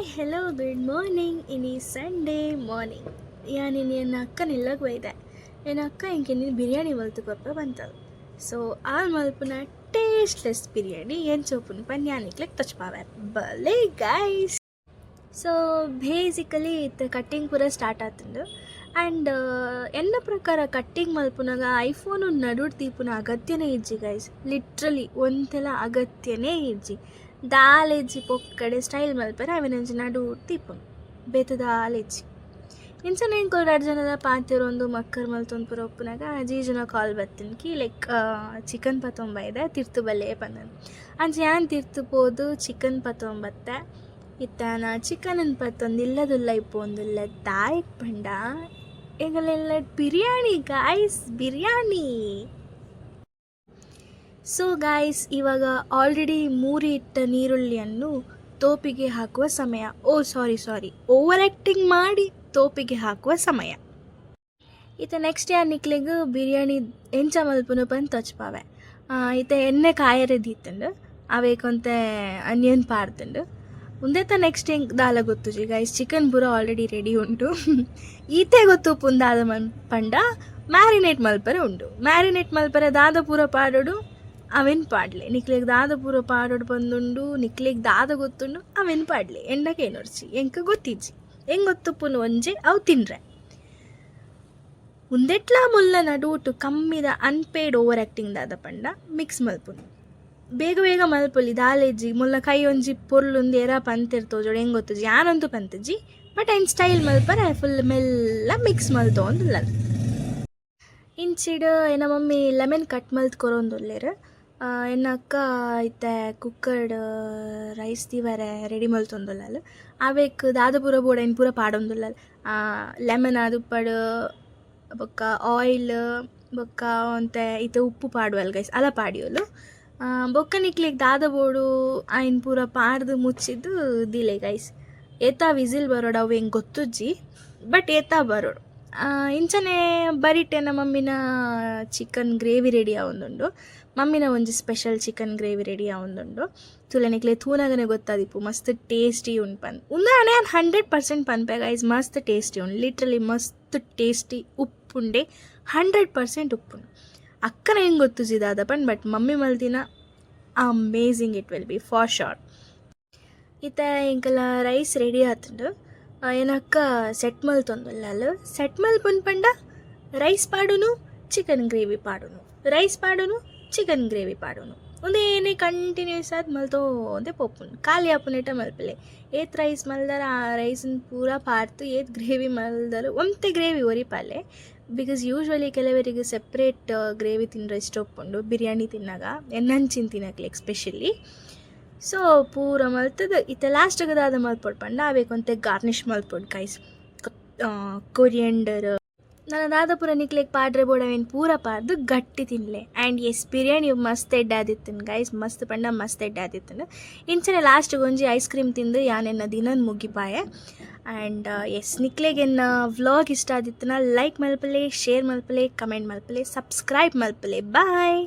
Hi hello good morning ಇನಿ Sunday morning ಯಾನಿ ನನ್ನ ಅಕ್ಕನೆಲ್ಲಗೆ ಒಯ್ದೆ ನನ್ನ ಅಕ್ಕ ಇಂಕೆ ನೀನು ಬಿರಿಯಾನಿ ಮಲ್ತುಕೊಪ್ಪ ಬಂತಳು ಸೊ ಆ ಮಲ್ಪುನ ಟೇಸ್ಟ್ಲೆಸ್ ಬಿರಿಯಾನಿ ಏನು ಚೋಪುನ ಪನ್ಯಾನಿಕ್ಲೆಗ್ ತಚ್ಪಾವೆ ಬಲೆ ಗೈಸ್. ಸೊ ಬೇಸಿಕಲಿ ಇತ್ತು ಕಟ್ಟಿಂಗ್ ಪೂರ ಸ್ಟಾರ್ಟ್ ಆತಂಡು ಆ್ಯಂಡ್ ಎನ್ನ ಪ್ರಕಾರ ಕಟ್ಟಿಂಗ್ ಮಲ್ಪುನಾಗ ಐಫೋನು ನಡುಡ್ ತೀಪುನ ಅಗತ್ಯನೇ ಇಜ್ಜಿ ಗೈಸ್. ಲಿಟ್ರಲಿ ಒಂತೆಲ ಅಗತ್ಯನೇ ಇಜ್ಜಿ. ದಾಲೆಜ್ಜಿ ಪೊಕ್ಕಡೆ ಸ್ಟೈಲ್ ಮಲ್ಪರೆ ಅವಿನಂಚಿ ನಡು ತೀಪುನು ಬೇತು ದಾಲೆಜ್ಜಿ ಇಂಚನೆ ಇಂಕೊ 2 ಜನದ ಪಾತಿರೊಂದು ಮಕ್ಕರ್ ಮಲ್ತೊಂದು ಪೂರ ಒಪ್ಪುನಾಗ ಜೀಜುನ ಕಾಲ್ ಬತ್ತಿನ್ಕಿ ಲೈಕ್ ಚಿಕನ್ ಪತ್ತೊಂಬ ಇದೆ ತಿರ್ತು ಬಲ್ಲೆ ಪಂದನು ಅಂಚೆ ಯಾನ್ ತಿರ್ತು ಪೋದು ಚಿಕನ್ ಪತ್ತೊಂಬತ್ತೆ ಇತ್ತಾನ ಚಿಕನ್ ಪತ್ತೊಂದು ಇಲ್ಲದುಲ್ಲ ಇಪ್ಪೊಂದುಲ್ಲ ದಾಯಕ್ ಪಂಡ ಈಗಲೆಲ್ಲ biryani guys biryani. So guys ಇವಾಗ ಆಲ್ರೆಡಿ ಇಟ್ಟ ನೀರುಳ್ಳಿಯನ್ನು ತೋಪಿಗೆ ಹಾಕುವ ಸಮಯ. ಸಾರಿ ಓವರ್ ಆ್ಯಕ್ಟಿಂಗ್ ಮಾಡಿ ತೋಪಿಗೆ ಹಾಕುವ ಸಮಯ. ಈತ ನೆಕ್ಸ್ಟ್ ಯಾರು ನಿಕ್ಲಿಗೆ ಬಿರಿಯಾನಿ ಎಂಚ ಮಲ್ಪುನು ಬಂದು ತಚ್ಪಾವೆ ಈತ ಎಣ್ಣೆ ಕಾಯರೆದಿತ್ತಂಡು ಅವೇಕೊಂತೆ ಅನಿಯನ್ ಪಾಡ್ತಂಡು ಉಂದೆತ ನೆಕ್ಸ್ಟ್ ಹೆಂಗೆ ದಾಲ ಗೊತ್ತುಜಿ ಗೈಸ್. ಚಿಕನ್ ಪೂರ ಆಲ್ರೆಡಿ ರೆಡಿ ಉಂಟು. ಈತೆ ಗೊತ್ತು ಪುಂದಾದ ಪಂಡ ಮ್ಯಾರಿನೇಟ್ ಮಲ್ಪರೆ ಉಂಟು. ಮ್ಯಾರಿನೇಟ್ ಮಲ್ಪರೆ ದಾದ ಪೂರ ಪಾಡೋಡು ಅವೆನ್ ಪಾಡ್ಲೆ ನಿಕ್ಲಿಗೆ ದಾದ ಪೂರ ಪಾಡೋಡು ಬಂದುಂಡು ನಿಕ್ಲಿಗೆ ದಾದ ಗೊತ್ತುಂಡು ಅವೆನ್ ಪಾಡ್ಲೆ ಎಂಡಕ್ಕೆ ಏನೋರ್ಚಿ ಎಂಕ ಗೊತ್ತಿಜ್ಜಿ ಹೆಂಗೆ ಗೊತ್ತುಪ್ಪುನು ಒಂಜೆ ಅವು ತಿನ್ರೆ ಉಂದೆಟ್ಲ ಮುಲ್ಲ ನಡುಟು ಕಮ್ಮಿದ ಅನ್ಪೇಯ್ಡ್ ಓವರ್ ಆ್ಯಕ್ಟಿಂಗ್ ದಾದ ಪಂಡ ಮಿಕ್ಸ್ ಮಲ್ಪುನು ಬೇಗ ಬೇಗ ಮಲ್ಪೊಲಿ ದಾಲೆಜ್ಜಿ ಮುಲ್ಲ ಕೈ ಒಂಜಿ ಪೊರ್ಲುಂದು ಎರ ಪಂತಿರ್ತೋಜೋಡು ಹೆಂಗೆ ಗೊತ್ತುಜಿ ಯಾನಂತೂ ಪಂತಜ್ಜಿ ಬಟ್ ಐನ್ ಸ್ಟೈಲ್ ಮಲ್ಪರೆ ಫುಲ್ ಮೆಲ್ಲ ಮಿಕ್ಸ್ ಮಲ್ತೊಂದುಲ್ಲ ಇಂಚಿಡ್ ಎನ್ನ ಮಮ್ಮಿ ಲೆಮನ್ ಕಟ್ ಮಲ್ತ್ ಕೊರೊಂದುಲ್ಲೇರು ಎನ್ನ ಅಕ್ಕ ಇತ್ತೆ ಕುಕ್ಕರ್ಡ್ ರೈಸ್ ತೀವರೆ ರೆಡಿ ಮಲ್ತೊಂದುಲ್ಲ ಅವೇಕ್ ದಾದ ಪೂರ ಬೋಡ ಏನು ಪೂರ ಪಾಡೊಂದುಲ್ಲ ಲೆಮನ್ ಆದುಪ್ಪಡು ಬೊಕ್ಕ ಆಯಿಲ್ ಬೊಕ್ಕ ಒಂತೆ ಇತ್ತೆ ಉಪ್ಪು ಪಾಡುವಲ್ ಗೈಸ್ ಅಲ ಪಾಡಿಯೋಲು ಬೊಕ್ಕ ನಿಕ್ಲಿಗೆ ದಾದ ಬೋಡು ಆಯ್ನ ಪೂರ ಪಾಡ್ದು ಮುಚ್ಚಿದ್ದು ದಿಲೆ ಗೈಸ್. ಏತಾ ವಿಸಿಲ್ ಬರೋಡು ಅವು ಹೆಂಗೆ ಗೊತ್ತುಜ್ಜಿ ಬಟ್ ಏತಾ ಬರೋಡು ಇಂಚನೆ ಬರಿಟ್ಟೆ ನಮ್ಮ ಮಮ್ಮಿನ ಚಿಕನ್ ಗ್ರೇವಿ ರೆಡಿ ಆವೊಂದುಂಡು. ಮಮ್ಮಿನ ಒಂಜಿ ಸ್ಪೆಷಲ್ ಚಿಕನ್ ಗ್ರೇವಿ ರೆಡಿ ಆವೊಂದುಂಡು ತುಲೆನಿಕ್ಲೆ ತೂನಗನೆ ಗೊತ್ತಾದಿಪ್ಪು ಮಸ್ತ್ ಟೇಸ್ಟಿ ಉಂಡು ಪಂದ್ ಉಂದಾಣೆ 100% ಪನ್ಪೆ ಗೈಸ್. ಮಸ್ತ್ ಟೇಸ್ಟಿ ಉಂಡು ಲಿಟ್ರಲಿ ಮಸ್ತ್ ಟೇಸ್ಟಿ ಉಪ್ಪುಂಡೆ 100% ಉಪ್ಪುಂಡು. ಅಕ್ಕನ ಹೆಂಗೆ ಗೊತ್ತುಜಿದಾದ ಪಂಡ್ ಬಟ್ ಮಮ್ಮಿ ಮಲ್ತಿನ amazing it will be for sure. ಈತ ಇಂಕಲ ರೈಸ್ ರೆಡಿ ಆತುಂಡು ಏನಕ್ಕ ಸೆಟ್ ಮಲ್ತೊಂದುಲ್ಲ ಸೆಟ್ ಮಲ್ಪುನ್ ಪಂಡ ರೈಸ್ ಪಾಡುನು ಚಿಕನ್ ಗ್ರೇವಿ ಪಾಡುನು ರೈಸ್ ಪಾಡುನು ಚಿಕನ್ ಗ್ರೇವಿ ಪಾಡುನು ಒಂದೇನೇ ಕಂಟಿನ್ಯೂಸ್ ಆದ ಮಲ್ತೋಂದೆ ಪೊಪ್ಪುನು ಖಾಲಿ ಆಪುನೇಟ ಮಲ್ಪಲೆ ಏತ್ ರೈಸ್ ಮಲ್ದರ ಆ ರೈಸನ್ ಪೂರ ಪಾಡ್ತು ಏತ್ ಗ್ರೇವಿ ಮಲ್ದರು ಒಂತೆ ಗ್ರೇವಿ ಒರಿಪಾಲೆ ಬಿಕಾಸ್ ಯೂಶ್ವಲಿ ಕೆಲವರಿಗೆ ಸೆಪ್ರೇಟ್ ಗ್ರೇವಿ ತಿನ್ನೋ ಇಷ್ಟ ಒಪ್ಪುಂಡು ಬಿರಿಯಾನಿ ತಿನ್ನಾಗ ಎನ್ನಂಚಿನ ತಿನ್ನಕ್ಲೆ ಎಕ್ಸ್ಪೆಷಲಿ. ಸೊ ಪೂರ ಮಲ್ತದ ಇತ್ತ ಲಾಸ್ಟಿಗೆ ದಾದ ಮಲ್ಪೊಡು ಪಂಡ ಅವೇಕೊಂತೆ ಗಾರ್ನಿಷ್ ಮಲ್ಪೊಡು ಗೈಸ್. ಕೊರಿಯಂಡರ್ ನನ್ನ ದಾದ ಪೂರ ನಿಕ್ಲೆಗೆ ಪಾಡ್ರೆ ಬೋಡವೇನು ಪೂರ ಪಾಡ್ದು ಗಟ್ಟಿ ತಿನ್ಲೆ ಆ್ಯಂಡ್ ಎಸ್ ಬಿರಿಯಾನಿ ಮಸ್ತ್ ಎಡ್ಡಾದಿತ್ತನು ಗೈಸ್ ಮಸ್ತ್ ಪಂಡ ಮಸ್ತ್ ಎಡ್ಡಾದಿತ್ತನು. ಇಂಚನೆ ಲಾಸ್ಟಿಗೆ ಒಂಜಿ ಐಸ್ ಕ್ರೀಮ್ ತಿಂದು ಯಾನೆನ್ನ ದಿನನ ಮುಗಿಪಾಯೆ. ಆ್ಯಂಡ್ ಎಸ್ ನಿಕ್ಲೆಗೆನ್ನ ವ್ಲಾಗ್ ಇಷ್ಟ ಆದಿತ್ತನ ಲೈಕ್ ಮಲ್ಪಲೆ ಶೇರ್ ಮಲ್ಪಲೆ ಕಮೆಂಟ್ ಮಲ್ಪಲೆ ಸಬ್ಸ್ಕ್ರೈಬ್ ಮಲ್ಪಲೆ ಬಾಯ್.